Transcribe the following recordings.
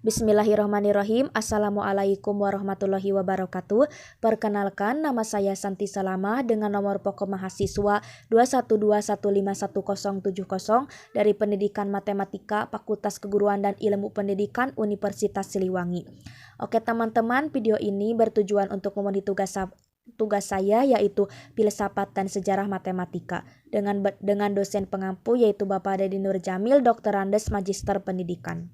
Bismillahirrahmanirrahim. Assalamualaikum warahmatullahi wabarakatuh. Perkenalkan, nama saya Santi Salamah dengan nomor pokok mahasiswa 212151070 dari Pendidikan Matematika Fakultas Keguruan dan Ilmu Pendidikan Universitas Siliwangi. Oke teman-teman, video ini bertujuan untuk memenuhi tugas saya yaitu filsafat dan sejarah matematika dengan dosen pengampu yaitu Bapak Dedi Nur Jamil, Dr. Andes Magister Pendidikan.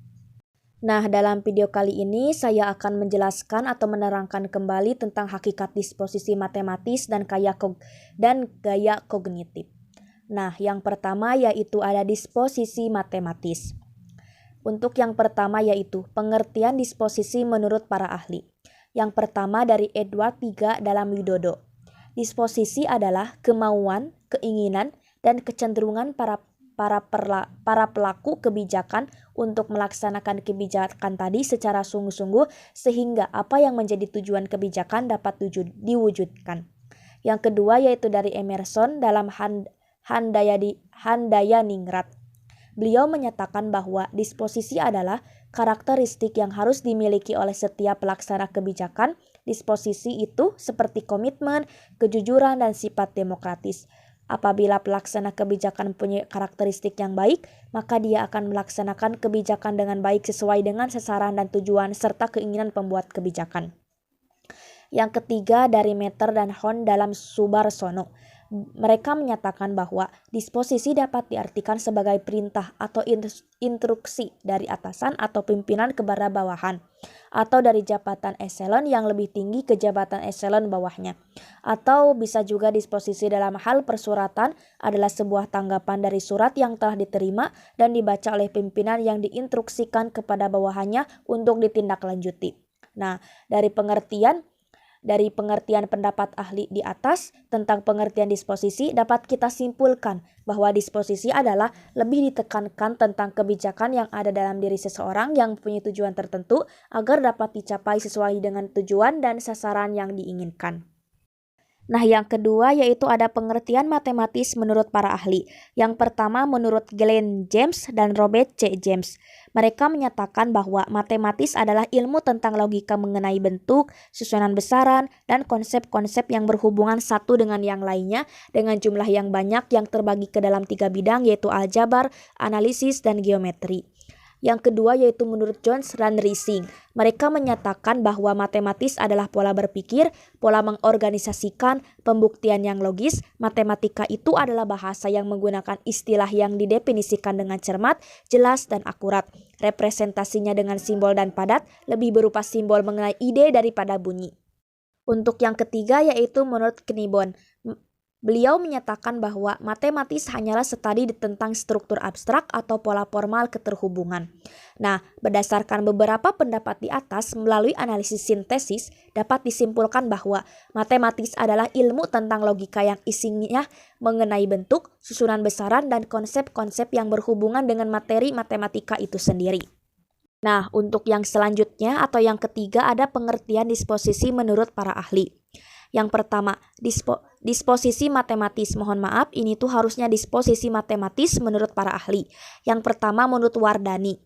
Nah, dalam video kali ini saya akan menjelaskan atau menerangkan kembali tentang hakikat disposisi matematis dan gaya kognitif. Nah, yang pertama yaitu ada disposisi matematis. Untuk yang pertama yaitu pengertian disposisi menurut para ahli. Yang pertama dari Edward III dalam Widodo. Disposisi adalah kemauan, keinginan, dan kecenderungan para pelaku kebijakan untuk melaksanakan kebijakan tadi secara sungguh-sungguh sehingga apa yang menjadi tujuan kebijakan dapat diwujudkan. Yang kedua yaitu dari Emerson dalam Handayani-Ningrat. Beliau menyatakan bahwa disposisi adalah karakteristik yang harus dimiliki oleh setiap pelaksana kebijakan. Disposisi itu seperti komitmen, kejujuran, dan sifat demokratis. Apabila pelaksana kebijakan punya karakteristik yang baik, maka dia akan melaksanakan kebijakan dengan baik sesuai dengan sasaran dan tujuan serta keinginan pembuat kebijakan. Yang ketiga dari Meter dan Hon dalam Subarsono. Mereka menyatakan bahwa disposisi dapat diartikan sebagai perintah atau instruksi dari atasan atau pimpinan kepada bawahan, atau dari jabatan eselon yang lebih tinggi ke jabatan eselon bawahnya. Atau bisa juga disposisi dalam hal persuratan adalah sebuah tanggapan dari surat yang telah diterima dan dibaca oleh pimpinan yang diinstruksikan kepada bawahannya untuk ditindaklanjuti. Nah, dari pengertian pendapat ahli di atas tentang pengertian disposisi dapat kita simpulkan bahwa disposisi adalah lebih ditekankan tentang kebijakan yang ada dalam diri seseorang yang mempunyai tujuan tertentu agar dapat dicapai sesuai dengan tujuan dan sasaran yang diinginkan. Nah, yang kedua yaitu ada pengertian matematis menurut para ahli. Yang pertama menurut Glenn James dan Robert C. James. Mereka menyatakan bahwa matematis adalah ilmu tentang logika mengenai bentuk, susunan besaran, dan konsep-konsep yang berhubungan satu dengan yang lainnya dengan jumlah yang banyak yang terbagi ke dalam 3 bidang yaitu aljabar, analisis, dan geometri. Yang kedua yaitu menurut Jones dan Rising. Mereka menyatakan bahwa matematis adalah pola berpikir, pola mengorganisasikan, pembuktian yang logis. Matematika itu adalah bahasa yang menggunakan istilah yang didefinisikan dengan cermat, jelas, dan akurat. Representasinya dengan simbol dan padat, lebih berupa simbol mengenai ide daripada bunyi. Untuk yang ketiga yaitu menurut Knibon. Beliau menyatakan bahwa matematis hanyalah studi tentang struktur abstrak atau pola formal keterhubungan. Nah, berdasarkan beberapa pendapat di atas melalui analisis sintesis dapat disimpulkan bahwa matematis adalah ilmu tentang logika yang isinya mengenai bentuk, susunan besaran, dan konsep-konsep yang berhubungan dengan materi matematika itu sendiri. Nah, untuk yang selanjutnya atau yang ketiga ada pengertian disposisi menurut para ahli. Yang pertama, disposisi matematis. Mohon maaf, ini tuh harusnya disposisi matematis menurut para ahli. Yang pertama menurut Wardani.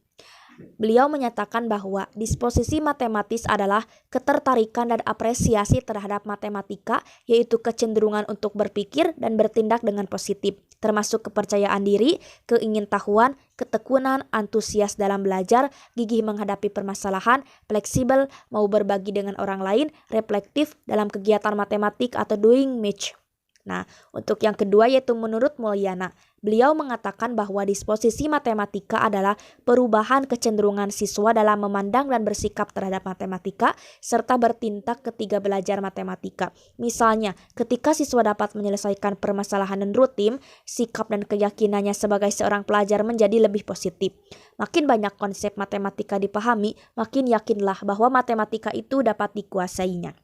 Beliau menyatakan bahwa disposisi matematis adalah ketertarikan dan apresiasi terhadap matematika, yaitu kecenderungan untuk berpikir dan bertindak dengan positif, termasuk kepercayaan diri, keingintahuan, ketekunan, antusias dalam belajar, gigih menghadapi permasalahan, fleksibel, mau berbagi dengan orang lain, reflektif dalam kegiatan matematik atau doing math. Nah, untuk yang kedua yaitu menurut Mulyana. Beliau mengatakan bahwa disposisi matematika adalah perubahan kecenderungan siswa dalam memandang dan bersikap terhadap matematika serta bertindak ketika belajar matematika. Misalnya, ketika siswa dapat menyelesaikan permasalahan dan rutin, sikap dan keyakinannya sebagai seorang pelajar menjadi lebih positif. Makin banyak konsep matematika dipahami, makin yakinlah bahwa matematika itu dapat dikuasainya.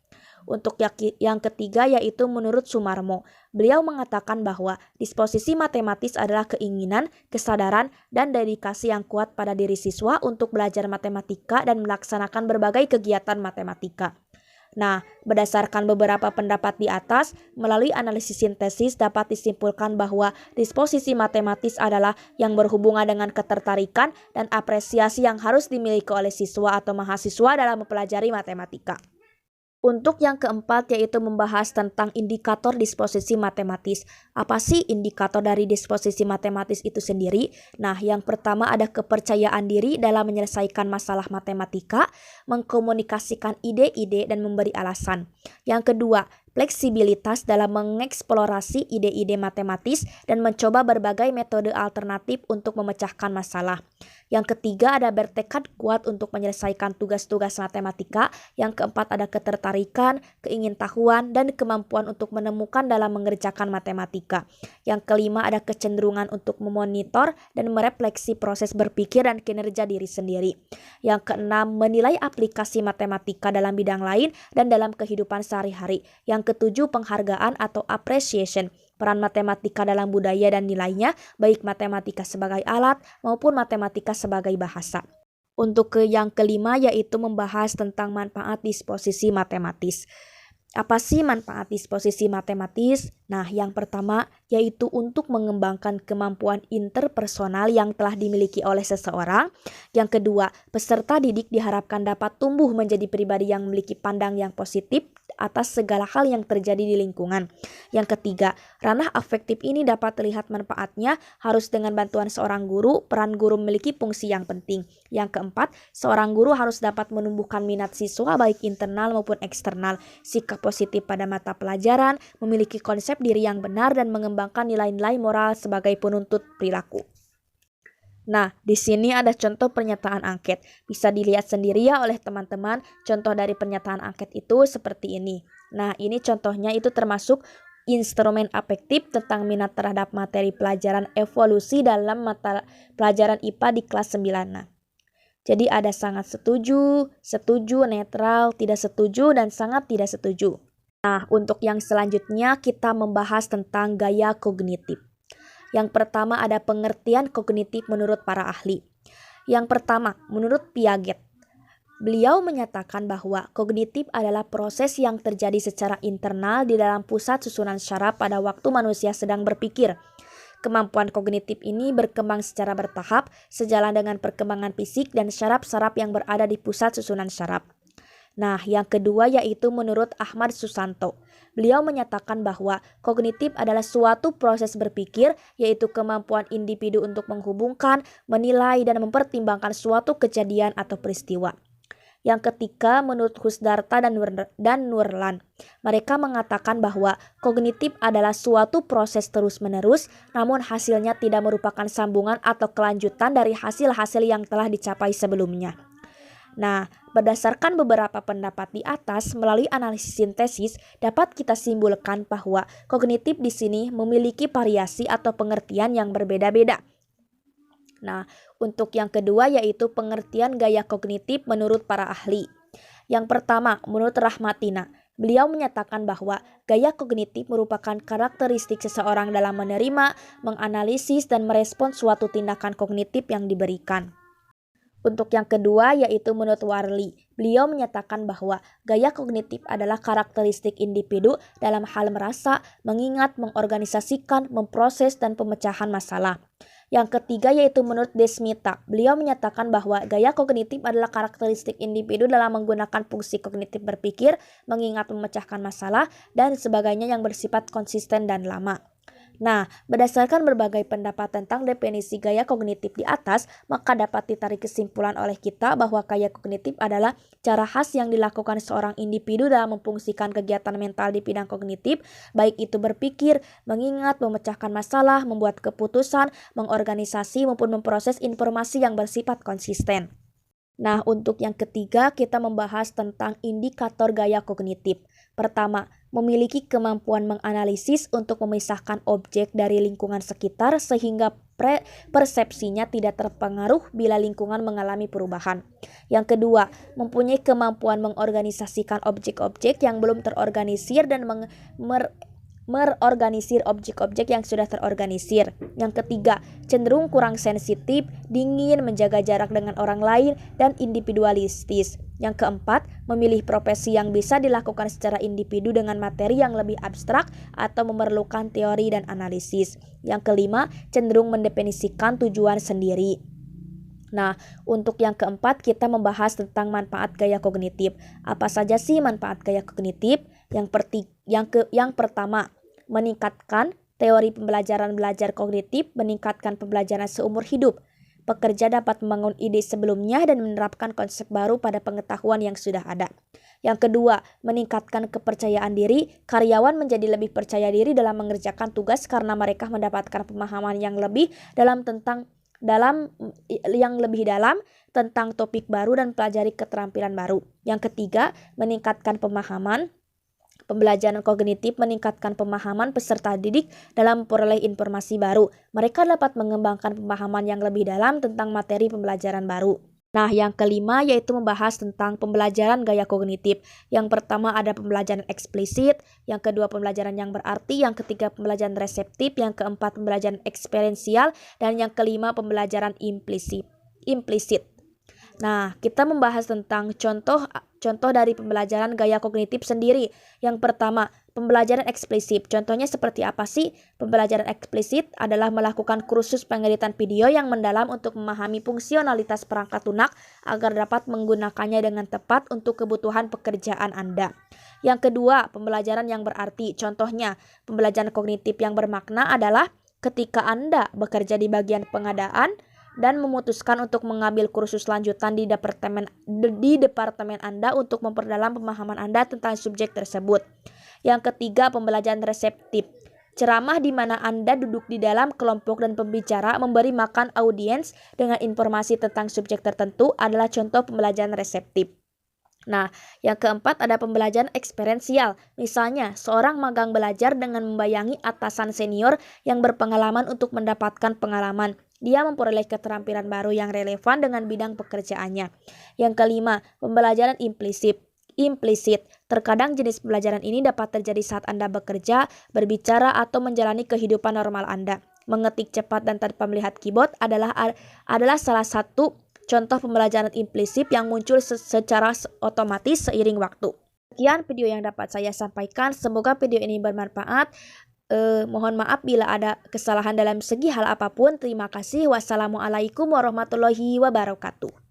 Untuk yang ketiga yaitu menurut Sumarmo. Beliau mengatakan bahwa disposisi matematis adalah keinginan, kesadaran, dan dedikasi yang kuat pada diri siswa untuk belajar matematika dan melaksanakan berbagai kegiatan matematika. Nah, berdasarkan beberapa pendapat di atas, melalui analisis sintesis dapat disimpulkan bahwa disposisi matematis adalah yang berhubungan dengan ketertarikan dan apresiasi yang harus dimiliki oleh siswa atau mahasiswa dalam mempelajari matematika. Untuk yang keempat yaitu membahas tentang indikator disposisi matematis. Apa sih indikator dari disposisi matematis itu sendiri? Nah, yang pertama ada kepercayaan diri dalam menyelesaikan masalah matematika, mengkomunikasikan ide-ide dan memberi alasan. Yang kedua, fleksibilitas dalam mengeksplorasi ide-ide matematis dan mencoba berbagai metode alternatif untuk memecahkan masalah. Yang ketiga ada bertekad kuat untuk menyelesaikan tugas-tugas matematika. Yang keempat ada ketertarikan, keingintahuan, dan kemampuan untuk menemukan dalam mengerjakan matematika. Yang kelima ada kecenderungan untuk memonitor dan merefleksi proses berpikir dan kinerja diri sendiri. Yang keenam menilai aplikasi matematika dalam bidang lain dan dalam kehidupan sehari-hari. Yang ketujuh penghargaan atau appreciation. Peran matematika dalam budaya dan nilainya, baik matematika sebagai alat maupun matematika sebagai bahasa. Untuk yang kelima yaitu membahas tentang manfaat disposisi matematis. Apa sih manfaat disposisi matematis? Nah, yang pertama yaitu untuk mengembangkan kemampuan interpersonal yang telah dimiliki oleh seseorang. Yang kedua, peserta didik diharapkan dapat tumbuh menjadi pribadi yang memiliki pandang yang positif atas segala hal yang terjadi di lingkungan. Yang ketiga, ranah afektif ini dapat terlihat manfaatnya harus dengan bantuan seorang guru. Peran guru memiliki fungsi yang penting. Yang keempat, seorang guru harus dapat menumbuhkan minat siswa baik internal maupun eksternal, sikap positif pada mata pelajaran, memiliki konsep diri yang benar dan mengembangkan nilai-nilai moral sebagai penuntut perilaku. Nah, di sini ada contoh pernyataan angket. Bisa dilihat sendiri ya oleh teman-teman. Contoh dari pernyataan angket itu seperti ini. Nah, ini contohnya itu termasuk instrumen afektif tentang minat terhadap materi pelajaran evolusi dalam mata pelajaran IPA di kelas 9. Nah, jadi ada sangat setuju, setuju, netral, tidak setuju, dan sangat tidak setuju. Nah, untuk yang selanjutnya kita membahas tentang gaya kognitif. Yang pertama ada pengertian kognitif menurut para ahli. Yang pertama, menurut Piaget, beliau menyatakan bahwa kognitif adalah proses yang terjadi secara internal di dalam pusat susunan syaraf pada waktu manusia sedang berpikir. Kemampuan kognitif ini berkembang secara bertahap sejalan dengan perkembangan fisik dan syaraf-syaraf yang berada di pusat susunan syaraf. Nah, yang kedua yaitu menurut Ahmad Susanto. Beliau menyatakan bahwa kognitif adalah suatu proses berpikir, yaitu kemampuan individu untuk menghubungkan, menilai, dan mempertimbangkan suatu kejadian atau peristiwa. Yang ketiga, menurut Husdarta dan Nurlan, mereka mengatakan bahwa kognitif adalah suatu proses terus-menerus, namun hasilnya tidak merupakan sambungan atau kelanjutan dari hasil-hasil yang telah dicapai sebelumnya. Nah, berdasarkan beberapa pendapat di atas, melalui analisis sintesis dapat kita simpulkan bahwa kognitif di sini memiliki variasi atau pengertian yang berbeda-beda. Nah, untuk yang kedua yaitu pengertian gaya kognitif menurut para ahli. Yang pertama, menurut Rahmatina, beliau menyatakan bahwa gaya kognitif merupakan karakteristik seseorang dalam menerima, menganalisis, dan merespon suatu tindakan kognitif yang diberikan. Untuk yang kedua yaitu menurut Warli, beliau menyatakan bahwa gaya kognitif adalah karakteristik individu dalam hal merasa, mengingat, mengorganisasikan, memproses, dan pemecahan masalah. Yang ketiga yaitu menurut Desmita, beliau menyatakan bahwa gaya kognitif adalah karakteristik individu dalam menggunakan fungsi kognitif berpikir, mengingat, memecahkan masalah, dan sebagainya yang bersifat konsisten dan lama. Nah, berdasarkan berbagai pendapat tentang definisi gaya kognitif di atas, maka dapat ditarik kesimpulan oleh kita bahwa gaya kognitif adalah cara khas yang dilakukan seorang individu dalam memfungsikan kegiatan mental di bidang kognitif, baik itu berpikir, mengingat, memecahkan masalah, membuat keputusan, mengorganisasi, maupun memproses informasi yang bersifat konsisten. Nah, untuk yang ketiga kita membahas tentang indikator gaya kognitif. Pertama, memiliki kemampuan menganalisis untuk memisahkan objek dari lingkungan sekitar sehingga persepsinya tidak terpengaruh bila lingkungan mengalami perubahan. Yang kedua, mempunyai kemampuan mengorganisasikan objek-objek yang belum terorganisir dan merorganisir objek-objek yang sudah terorganisir. Yang ketiga, cenderung kurang sensitif, dingin, menjaga jarak dengan orang lain, dan individualistis. Yang keempat, memilih profesi yang bisa dilakukan secara individu dengan materi yang lebih abstrak atau memerlukan teori dan analisis. Yang kelima, cenderung mendefinisikan tujuan sendiri. Nah, untuk yang keempat kita membahas tentang manfaat gaya kognitif. Apa saja sih manfaat gaya kognitif? Yang pertama, meningkatkan teori pembelajaran belajar kognitif, meningkatkan pembelajaran seumur hidup. Pekerja dapat membangun ide sebelumnya dan menerapkan konsep baru pada pengetahuan yang sudah ada. Yang kedua, meningkatkan kepercayaan diri. Karyawan menjadi lebih percaya diri dalam mengerjakan tugas karena mereka mendapatkan pemahaman yang lebih dalam tentang topik baru dan pelajari keterampilan baru. Yang ketiga, meningkatkan pembelajaran kognitif meningkatkan pemahaman peserta didik dalam memperoleh informasi baru. Mereka dapat mengembangkan pemahaman yang lebih dalam tentang materi pembelajaran baru. Nah, yang kelima yaitu membahas tentang pembelajaran gaya kognitif. Yang pertama ada pembelajaran eksplisit, yang kedua pembelajaran yang berarti, yang ketiga pembelajaran reseptif, yang keempat pembelajaran eksperiensial, dan yang kelima pembelajaran implisit. Nah, kita membahas tentang contoh dari pembelajaran gaya kognitif sendiri. Yang pertama, pembelajaran eksplisit. Contohnya seperti apa sih? Pembelajaran eksplisit adalah melakukan kursus pengeditan video yang mendalam untuk memahami fungsionalitas perangkat lunak agar dapat menggunakannya dengan tepat untuk kebutuhan pekerjaan Anda. Yang kedua, pembelajaran yang berarti. Contohnya, pembelajaran kognitif yang bermakna adalah ketika Anda bekerja di bagian pengadaan dan memutuskan untuk mengambil kursus lanjutan di departemen Anda untuk memperdalam pemahaman Anda tentang subjek tersebut. Yang ketiga, pembelajaran reseptif. Ceramah di mana Anda duduk di dalam kelompok dan pembicara memberi makan audiens dengan informasi tentang subjek tertentu adalah contoh pembelajaran reseptif. Nah, yang keempat ada pembelajaran eksperiensial. Misalnya, seorang magang belajar dengan membayangi atasan senior yang berpengalaman untuk mendapatkan pengalaman. Dia memperoleh keterampilan baru yang relevan dengan bidang pekerjaannya. Yang kelima, pembelajaran implisit. Terkadang jenis pembelajaran ini dapat terjadi saat Anda bekerja, berbicara, atau menjalani kehidupan normal Anda. Mengetik cepat dan tanpa melihat keyboard adalah salah satu contoh pembelajaran implisit yang muncul secara otomatis seiring waktu. Sekian video yang dapat saya sampaikan. Semoga video ini bermanfaat. Mohon maaf bila ada kesalahan dalam segi hal apapun. Terima kasih. Wassalamualaikum warahmatullahi wabarakatuh.